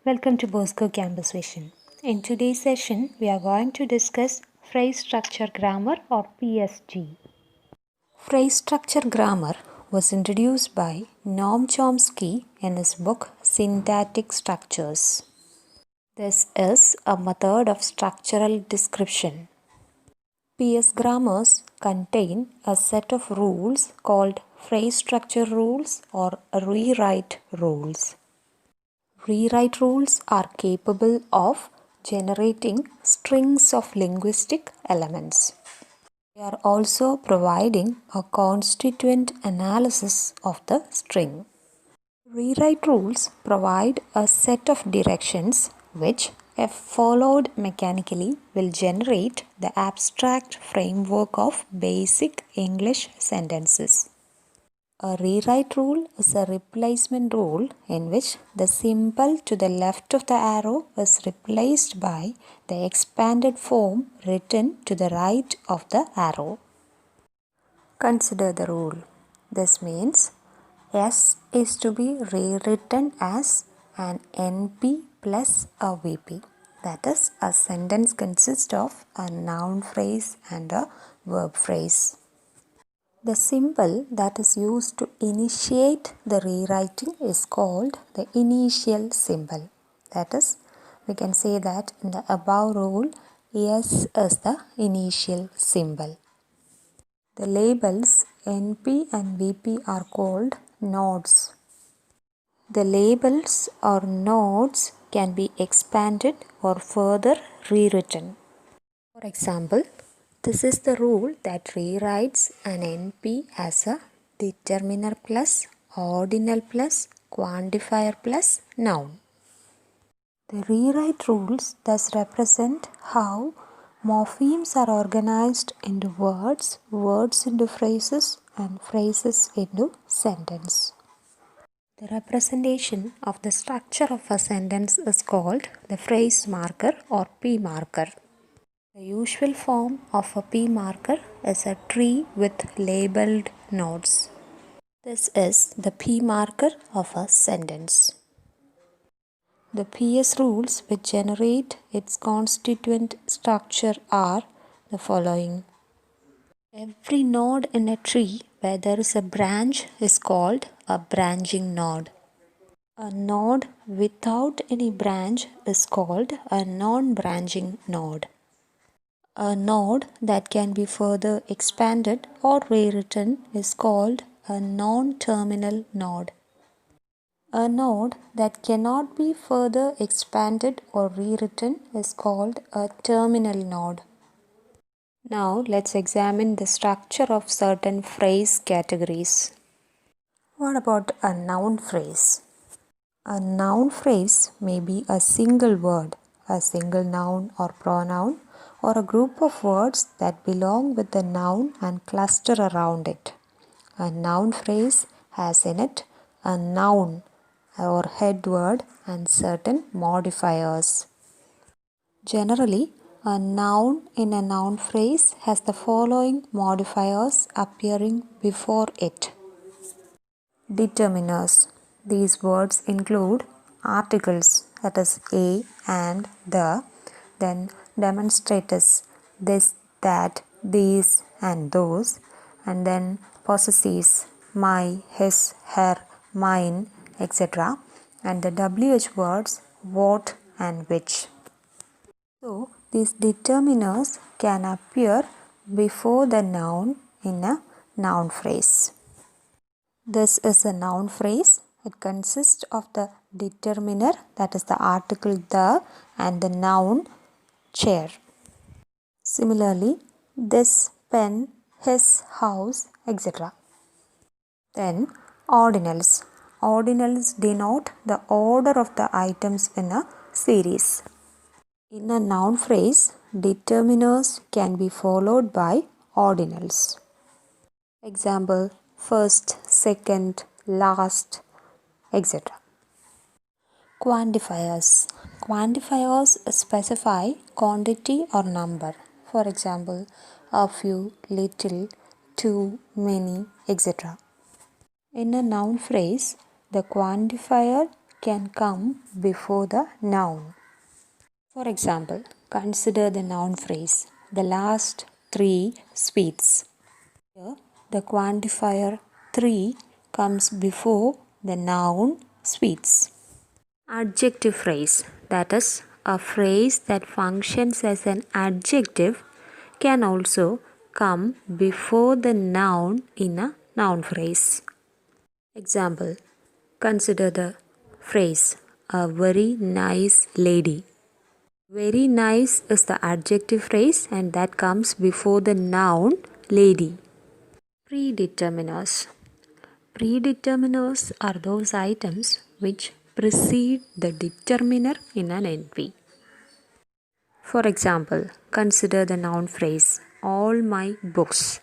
Welcome to Bosco Campus Vision. In today's session, we are going to discuss phrase structure grammar or PSG. Phrase structure grammar was introduced by Noam Chomsky in his book Syntactic Structures. This is a method of structural description. PS grammars contain a set of rules called phrase structure rules or rewrite rules. Rewrite rules are capable of generating strings of linguistic elements. They are also providing a constituent analysis of the string. Rewrite rules provide a set of directions which, if followed mechanically, will generate the abstract framework of basic English sentences. A rewrite rule is a replacement rule in which the symbol to the left of the arrow is replaced by the expanded form written to the right of the arrow. Consider the rule. This means S is to be rewritten as an NP plus a VP. That is, a sentence consists of a noun phrase and a verb phrase. The symbol that is used to initiate the rewriting is called the initial symbol. That is, we can say that in the above rule, S is the initial symbol. The labels NP and VP are called nodes. The labels or nodes can be expanded or further rewritten. For example, this is the rule that rewrites an NP as a determiner plus ordinal plus quantifier plus noun. The rewrite rules thus represent how morphemes are organized into words, words into phrases, and phrases into sentence. The representation of the structure of a sentence is called the phrase marker or P marker. The usual form of a P marker is a tree with labeled nodes. This is the P marker of a sentence. The PS rules which generate its constituent structure are the following. Every node in a tree where there is a branch is called a branching node. A node without any branch is called a non-branching node. A node that can be further expanded or rewritten is called a non-terminal node. A node that cannot be further expanded or rewritten is called a terminal node. Now let's examine the structure of certain phrase categories. What about a noun phrase? A noun phrase may be a single word, a single noun or pronoun, or a group of words that belong with the noun and cluster around it. A noun phrase has in it a noun or head word and certain modifiers. Generally, a noun in a noun phrase has the following modifiers appearing before it. Determiners. These words include articles, that is a and the, then demonstrators, this, that, these and those, and then possessives, my, his, her, mine, etc. and the WH words what and which. So, these determiners can appear before the noun in a noun phrase. This is a noun phrase. It consists of the determiner, that is the article the, and the noun chair. Similarly, this pen, his house, etc. Then ordinals. Ordinals denote the order of the items in a series. In a noun phrase, determiners can be followed by ordinals. Example, first, second, last, etc. Quantifiers. Quantifiers specify quantity or number. For example, a few, little, too, many, etc. In a noun phrase, the quantifier can come before the noun. For example, consider the noun phrase, the last three sweets. Here, the quantifier 3 comes before the noun sweets. Adjective phrase, that is, a phrase that functions as an adjective, can also come before the noun in a noun phrase. Example, consider the phrase, a very nice lady. Very nice is the adjective phrase and that comes before the noun lady. Predeterminers. Predeterminers are those items which precede the determiner in an NP. For example, consider the noun phrase, all my books.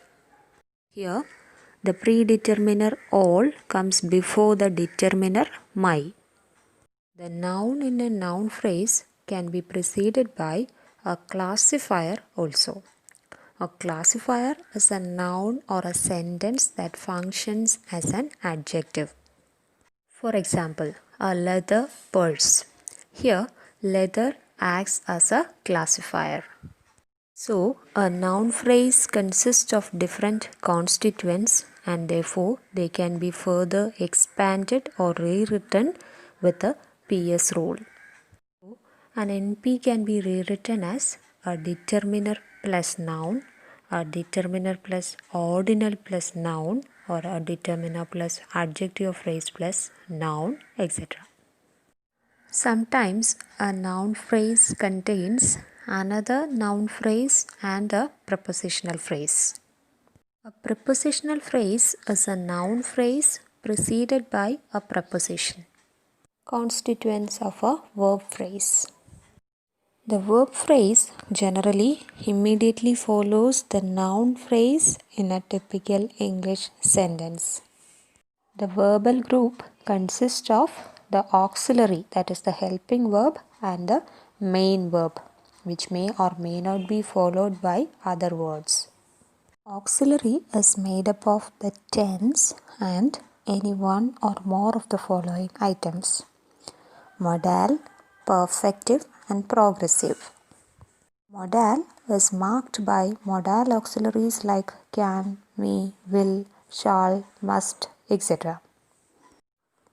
Here, the predeterminer all comes before the determiner my. The noun in a noun phrase can be preceded by a classifier also. A classifier is a noun or a sentence that functions as an adjective. For example, a leather purse. Here, leather acts as a classifier. So, a noun phrase consists of different constituents and therefore they can be further expanded or rewritten with a PS rule. An NP can be rewritten as a determiner plus noun, a determiner plus ordinal plus noun, or a determiner plus adjective phrase plus noun, etc. Sometimes a noun phrase contains another noun phrase and a prepositional phrase. A prepositional phrase is a noun phrase preceded by a preposition. Constituents of a verb phrase. The verb phrase generally immediately follows the noun phrase in a typical English sentence. The verbal group consists of the auxiliary, that is the helping verb, and the main verb, which may or may not be followed by other words. Auxiliary is made up of the tense and any one or more of the following items: modal, perfective, and progressive. Modal is marked by modal auxiliaries like can, may, will, shall, must, etc.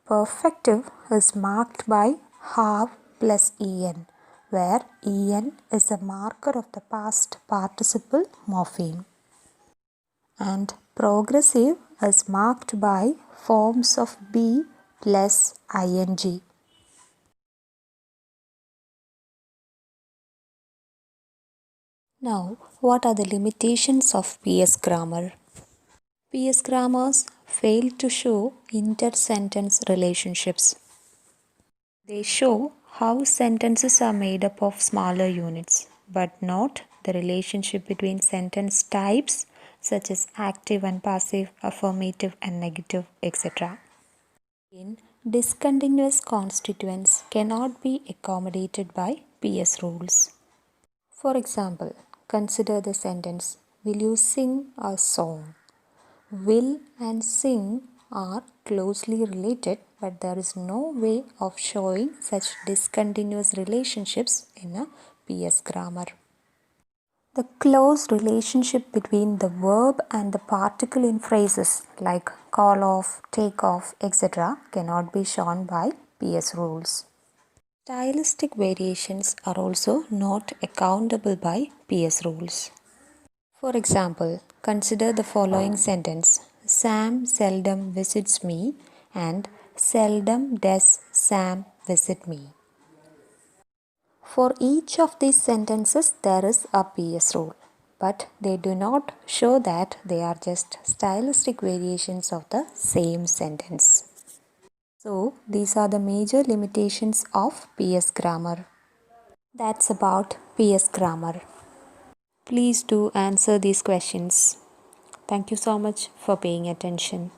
Perfective is marked by have plus en, where en is a marker of the past participle morpheme. And progressive is marked by forms of be plus ing. Now, what are the limitations of PS grammar? PS grammars fail to show inter-sentence relationships. They show how sentences are made up of smaller units, but not the relationship between sentence types such as active and passive, affirmative and negative, etc. In discontinuous constituents cannot be accommodated by PS rules. For example, consider the sentence, will you sing a song? Will and sing are closely related, but there is no way of showing such discontinuous relationships in a PS grammar. The close relationship between the verb and the particle in phrases like call off, take off, etc. cannot be shown by PS rules. Stylistic variations are also not accountable by PS rules. For example, consider the following sentence, Sam seldom visits me and seldom does Sam visit me. For each of these sentences, there is a PS rule, but they do not show that they are just stylistic variations of the same sentence. So, these are the major limitations of PS grammar. That's about PS grammar. Please do answer these questions. Thank you so much for paying attention.